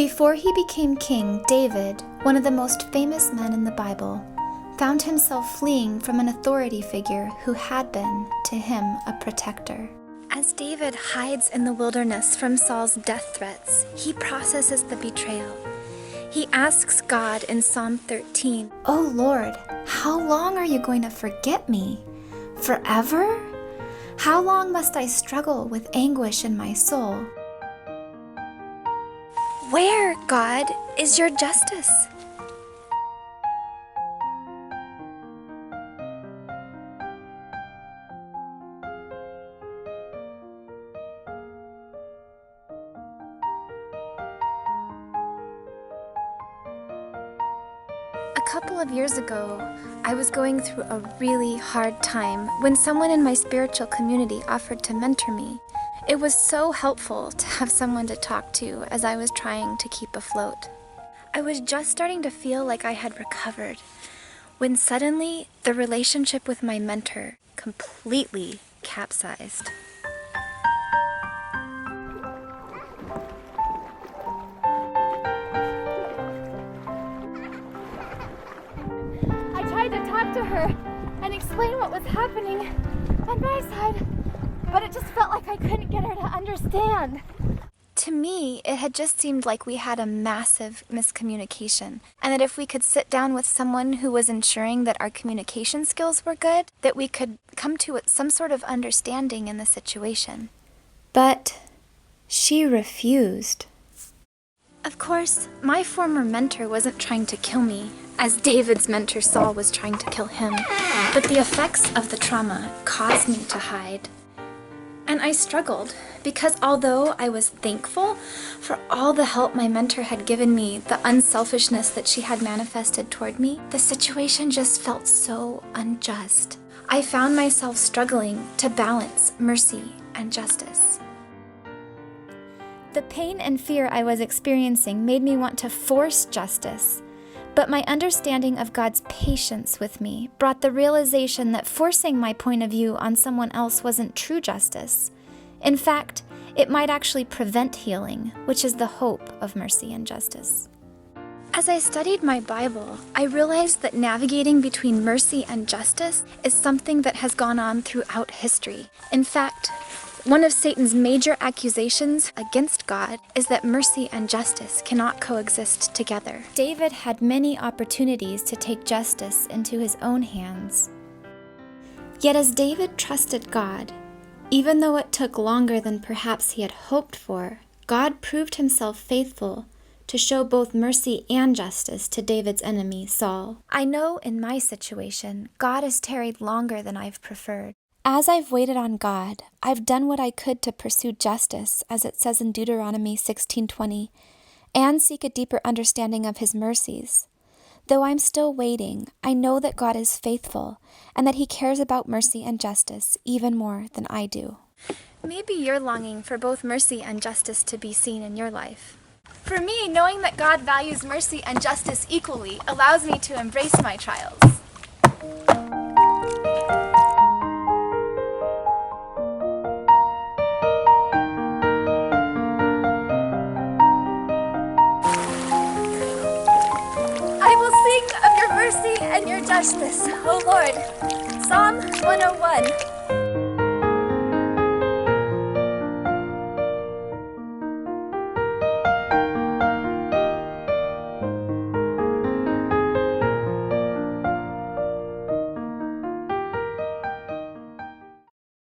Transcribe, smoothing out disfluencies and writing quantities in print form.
Before he became king, David, one of the most famous men in the Bible, found himself fleeing from an authority figure who had been, to him, a protector. As David hides in the wilderness from Saul's death threats, he processes the betrayal. He asks God in Psalm 13, "Oh Lord, how long are you going to forget me? Forever? How long must I struggle with anguish in my soul? Where, God, is your justice?" A couple of years ago, I was going through a really hard time when someone in my spiritual community offered to mentor me. It was so helpful to have someone to talk to as I was trying to keep afloat. I was just starting to feel like I had recovered when suddenly the relationship with my mentor completely capsized. I tried to talk to her and explain what was happening on my side, but it just felt like I couldn't get her to understand. To me, it had just seemed like we had a massive miscommunication, and that if we could sit down with someone who was ensuring that our communication skills were good, that we could come to some sort of understanding in the situation. But she refused. Of course, my former mentor wasn't trying to kill me, as David's mentor Saul was trying to kill him, but the effects of the trauma caused me to hide. And I struggled, because although I was thankful for all the help my mentor had given me, the unselfishness that she had manifested toward me, the situation just felt so unjust. I found myself struggling to balance mercy and justice. The pain and fear I was experiencing made me want to force justice, but my understanding of God's patience with me brought the realization that forcing my point of view on someone else wasn't true justice. In fact, it might actually prevent healing, which is the hope of mercy and justice. As I studied my Bible, I realized that navigating between mercy and justice is something that has gone on throughout history. In fact, one of Satan's major accusations against God is that mercy and justice cannot coexist together. David had many opportunities to take justice into his own hands. Yet as David trusted God, even though it took longer than perhaps he had hoped for, God proved himself faithful to show both mercy and justice to David's enemy, Saul. I know in my situation, God has tarried longer than I've preferred. As I've waited on God, I've done what I could to pursue justice, as it says in Deuteronomy 16:20, and seek a deeper understanding of his mercies. Though I'm still waiting, I know that God is faithful and that he cares about mercy and justice even more than I do. Maybe you're longing for both mercy and justice to be seen in your life. For me, knowing that God values mercy and justice equally allows me to embrace my trials. I will sing of your mercy and your justice, O Lord. Psalm 101.